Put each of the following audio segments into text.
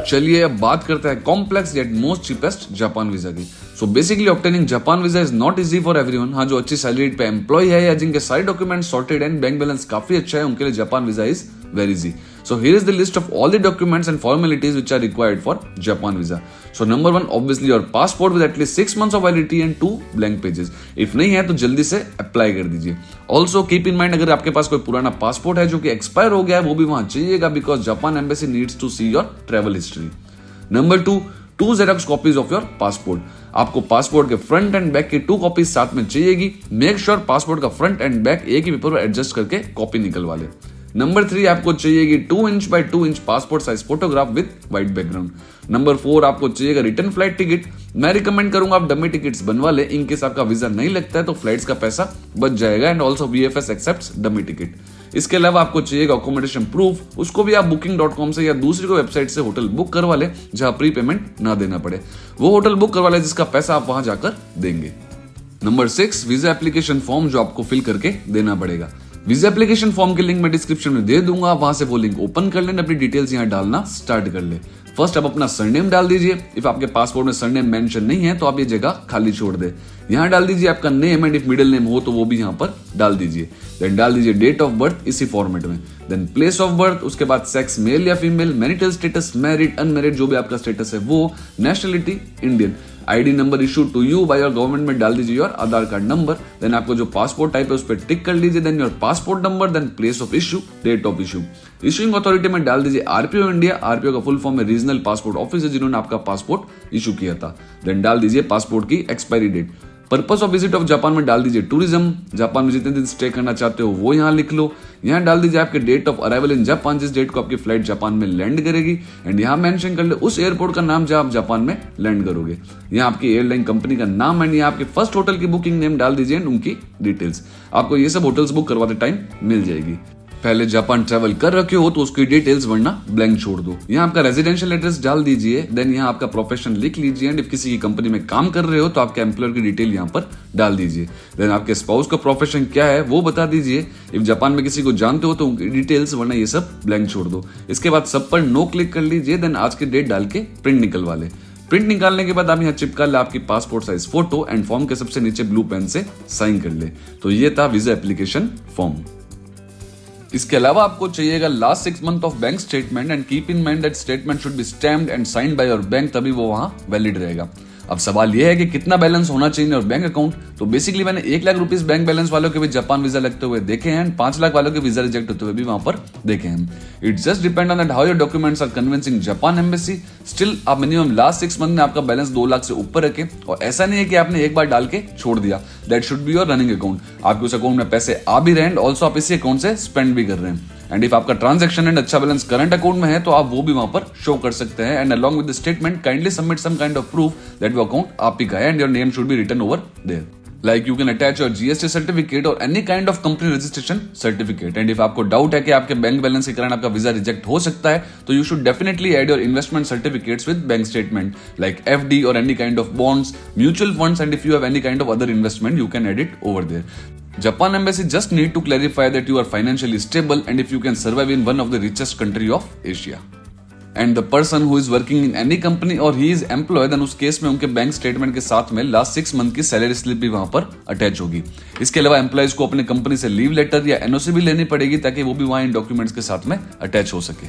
चलिए अब बात करते हैं complex yet most cheapest Japan visa की। So basically obtaining Japan visa is not easy for everyone. हाँ, जो अच्छी सैलरी पे एम्प्लॉय है या जिनके सारे document sorted and bank balance काफी अच्छा है, उनके लिए Japan visa is very easy. So here is the list of all the documents and formalities which are required for Japan visa. So number 1, obviously your passport with at least 6 months of validity and 2 blank pages. If नहीं है तो जल्दी से apply कर दीजिए। Also keep in mind अगर आपके पास कोई पुराना पासपोर्ट है जो कि एक्सपायर हो गया है, वो भी वहां चाहिएगा because Japan embassy needs to see your travel history. Number 2, 2 xerox copies of your passport. आपको पासपोर्ट के फ्रंट एंड बैक की 2 कॉपीज साथ में चाहिएगी। मेक श्योर पासपोर्ट का फ्रंट एंड बैक एक ही पेपर पर एडजस्ट करके कॉपी निकलवा ले। नंबर 3, आपको चाहिएगी 2 inch by 2 inch passport size photograph with white background. Number 4, आपको चाहिएगा रिटर्न फ्लाइट टिकट। मैं रिकमेंड करूंगा आप डमी टिकट्स बनवा ले, इनकेस आपका वीजा नहीं लगता है तो फ्लाइट्स का पैसा बच जाएगा and also VFS accepts dummy ticket. इसके अलावा आपको चाहिएगा अकोमोडेशन प्रूफ, उसको भी आप booking.com से या दूसरी कोई वेबसाइट से होटल बुक करवा ले जहां प्री पेमेंट ना देना पड़े। वो होटल बुक करवा ले जिसका पैसा आप वहां जाकर देंगे। नंबर 6, वीजा एप्लीकेशन फॉर्म जो आपको फिल करके देना पड़ेगा। वीजा एप्लीकेशन फॉर्म की लिंक मैं डिस्क्रिप्शन में दे दूंगा, वहां से वो लिंक ओपन कर लेना, अपनी डिटेल्स यहाँ डालना स्टार्ट कर ले। फर्स्ट आप अपना सरनेम डाल दीजिए। इफ आपके पासपोर्ट में सरनेम मेंशन नहीं है तो आप ये जगह खाली छोड़ दे। यहाँ डाल दीजिए आपका name and if middle name हो तो वो भी यहाँ पर डाल दीजिए। देन डाल दीजिए डेट ऑफ बर्थ इसी फॉर्मेट में। देन प्लेस ऑफ बर्थ, उसके बाद सेक्स मेल या female, marital status married unmarried जो भी आपका स्टेटस है वो, nationality Indian, ID number issue to you by your government में डाल दीजिए your Aadhaar card number. Then आपको जो पासपोर्ट टाइप है उस पर टिक कर लीजिए। Then your passport number, then place of issue, date of issue. Issuing authority में डाल दीजिए RPO इंडिया। RPO का फुल फॉर्म है रीजनल पासपोर्ट ऑफिस, जिन्होंने आपका पासपोर्ट इशू किया था। देन डाल दीजिए पासपोर्ट की expiry date. Purpose of visit of Japan में डाल दीजिए टूरिज्म। जापान में जितने दिन स्टे करना चाहते हो वो यहाँ लिख लो। यहाँ डाल दीजिए आपके date of arrival in Japan, जिस डेट को आपकी फ्लाइट जापान में लैंड करेगी एंड यहाँ मेंशन कर ले उस एयरपोर्ट का नाम जहाँ आप जापान में लैंड करोगे। यहाँ आपकी एयरलाइन कंपनी का नाम एंड यहाँ आपके फर्स्ट होटल की बुकिंग नेम डाल दीजिए एंड उनकी डिटेल्स। आपको ये सब होटल्स बुक करवाते टाइम मिल जाएगी। पहले जापान ट्रैवल कर रखे हो तो उसकी डिटेल्स वरना ब्लैंक छोड़ दो। यहाँ आपका रेजिडेंशियल एड्रेस डाल दीजिए। देन यहाँ आपका प्रोफेशन लिख लीजिए एंड इफ किसी की कंपनी में काम कर रहे हो तो आपके एम्प्लॉयर की डिटेल यहाँ पर डाल दीजिए। देन आपके स्पाउस का प्रोफेशन क्या है वो बता दीजिए। इफ जापान में किसी को जानते हो तो उनकी डिटेल्स, वरना ये सब ब्लैंक छोड़ दो। इसके बाद सब पर नो क्लिक कर लीजिए। देन आज की डेट डाल के प्रिंट निकलवा ले। प्रिंट निकालने के बाद आप यहाँ चिपका ले आपकी passport size photo and form के सबसे नीचे ब्लू पेन से साइन कर ले। तो ये था वीजा एप्लीकेशन फॉर्म। इसके अलावा आपको चाहिएगा last 6 month of bank statement and keep in mind that statement should be stamped and signed by your bank, तभी वो वहां वैलिड रहेगा। अब सवाल यह है कि कितना बैलेंस होना चाहिए और बैंक अकाउंट। तो बेसिकली मैंने 1 लाख रुपीस बैंक बैलेंस वालों के भी जापान वीजा लगते हुए देखे हैं एंड 5 लाख वालों के वीजा रिजेक्ट होते हुए भी वहां पर देखे हैं। It just depend on that how your documents are convincing Japan embassy. Still आप मिनिमम लास्ट 6 मंथ में आपका बैलेंस 2 लाख से ऊपर रखें और ऐसा नहीं है कि आपने एक बार डाल के छोड़ दिया। That should be your running account. आपके उस अकाउंट में पैसे आ भी रहे हैं, ऑल्सो आप इसी अकाउंट से स्पेंड भी कर रहे हैं। एंड इफ आपका ट्रांजैक्शन एंड अच्छा बैलेंस करंट अकाउंट में है तो आप वो भी वहां पर शो कर सकते हैं। And along with the statement kindly submit some kind of proof that वो अकाउंट आप ही का है and your name should be written over there. Like you can attach your GST certificate or any kind of company registration certificate. And if आपको doubt है कि आपके bank balance के कारण आपका वीजा रिजेक्ट हो सकता है तो you should definitely add your investment certificates with bank statement like FD or any kind of bonds, mutual funds, and if you have any kind of other investment you can add it over there. Japan Embassy just need to clarify that you are financially stable and if you can survive in one of the richest country of Asia. And the person who is working in any company और he is employ, then उस case में उनके bank statement के साथ में last 6 month की salary slip भी वहां पर अटैच होगी। इसके अलावा एम्प्लॉयज को अपनी कंपनी से लीव लेटर या NOC भी लेनी पड़ेगी ताकि वो भी वहां इन डॉक्यूमेंट्स के साथ में अटैच हो सके।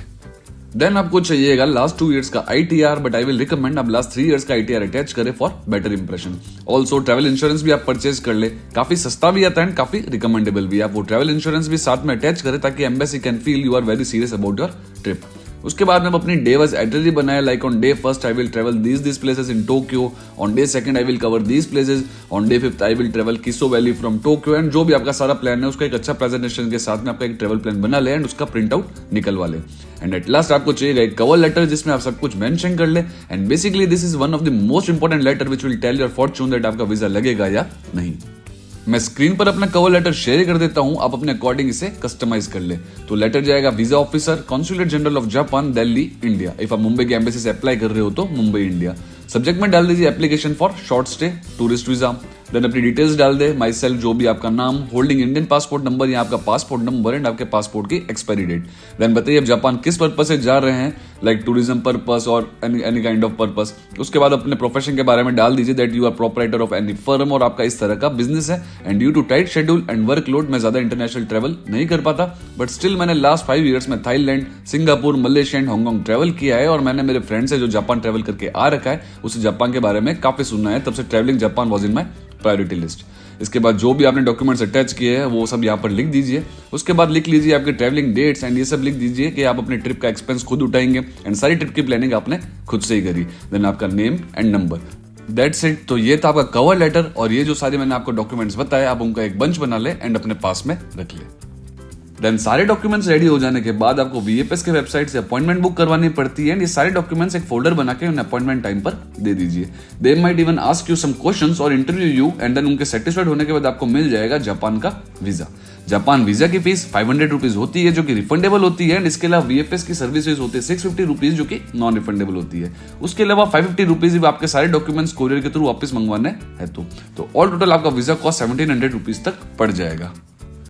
देन आपको चाहिएगा लास्ट 2 इयर्स का ITR, but I will recommend आप लास्ट 3 इयर्स का ITR अटैच करें for better impression. Also travel insurance भी आप परचेज कर ले, काफी सस्ता भी आता है एंड काफी रिकमेंडेबल भी। आप वो ट्रैवल इंश्योरेंस भी साथ में अटैच करें ताकि embassy can feel you are very serious about your trip. उसके बाद में अपनी डे वाइज आइटनरी बनाया, like on day 1 I will travel these places in Tokyo, on day 2 I will cover these places, on day 5 I will travel Kiso valley from Tokyo. And जो भी आपका सारा plan है उसका एक अच्छा presentation के साथ में आपका एक ट्रेवल प्लान बना ले एंड उसका प्रिंट आउट निकलवा ले। एंड एट लास्ट आपको चाहिए एक कवर लेटर जिसमें आप सब कुछ मेंशन कर ले। And basically this is one of the most important letter which will tell your fortune that आपका वीजा लगेगा या नहीं। मैं स्क्रीन पर अपना कवर लेटर शेयर कर देता हूं, आप अपने अकॉर्डिंग इसे कस्टमाइज कर ले। तो लेटर जाएगा visa officer, consulate general of Japan, Delhi, India. If आप मुंबई के एम्बेसी से अप्लाई कर रहे हो तो मुंबई, इंडिया। सब्जेक्ट में डाल दीजिए application for short stay, tourist visa, then अपनी डिटेल्स डाल दे, माई सेल्फ जो भी आपका नाम, होल्डिंग इंडियन पासपोर्ट नंबर या आपका पासपोर्ट नंबर एंड आपके पासपोर्ट की एक्सपायरी डेट। देन बताइए आप जापान किस पर्पस से जा रहे हैं, लाइक टूरिज्म पर्पस और एनी काइंड ऑफ पर्पस। उसके बाद अपने प्रोफेशन के बारे में डाल दीजिए that you are proprietor of any firm और आपका इस तरह का बिजनेस है and due to tight schedule and workload मैं ज्यादा इंटरनेशनल ट्रैवल नहीं कर पाता, बट स्टिल मैंने लास्ट 5 ईयर्स में Thailand, Singapore, Malaysia and Hong Kong travel किया है और मैंने मेरे फ्रेंड से जो जापान ट्रैवल करके आ रखा है उसे जापान के बारे में काफी सुनना है, तब से travelling Japan was in my priority list. इसके बाद जो भी आपने डॉक्यूमेंट्स अटैच किए हैं वो सब यहाँ पर लिख दीजिए। उसके बाद लिख लीजिए आपके ट्रैवलिंग डेट्स एंड ये सब लिख दीजिए कि आप अपने ट्रिप का एक्सपेंस खुद उठाएंगे एंड सारी ट्रिप की प्लानिंग आपने खुद से ही करी। देन आपका name and number, that's it. तो ये था आपका कवर लेटर और ये जो सारे मैंने आपको डॉक्यूमेंट्स बताए आप उनका एक बंच बना ले एंड अपने पास में रख ले। देन सारे डॉक्यूमेंट्स रेडी हो जाने के बाद आपको वीएफएस के वेबसाइट से अपॉइंटमेंट बुक करवानी पड़ती है एंड ये सारे डॉक्यूमेंट्स एक फोल्डर बना के उन्हें अपॉइंटमेंट टाइम पर दे दीजिए। They might even ask you some questions और इंटरव्यू यू एंड देन उनके सेटिस्फाइड होने के बाद आपको मिल जाएगा जापान का वीजा। जापान वीजा की फीस 500 रुपीज होती है जो कि रिफंडेबल होती है एंड इसके अलावा वीएफएस की सर्विसेज होती है 650 रुपीज जो कि नॉन रिफंडेबल होती है। उसके अलावा 550 रुपीज आपके सारे डॉक्यूमेंट्स कोरियर के थ्रू वापस मंगवाने हैं तो ऑल टोटल आपका वीजा कॉस्ट 1700 रुपीज तक पड़ जाएगा।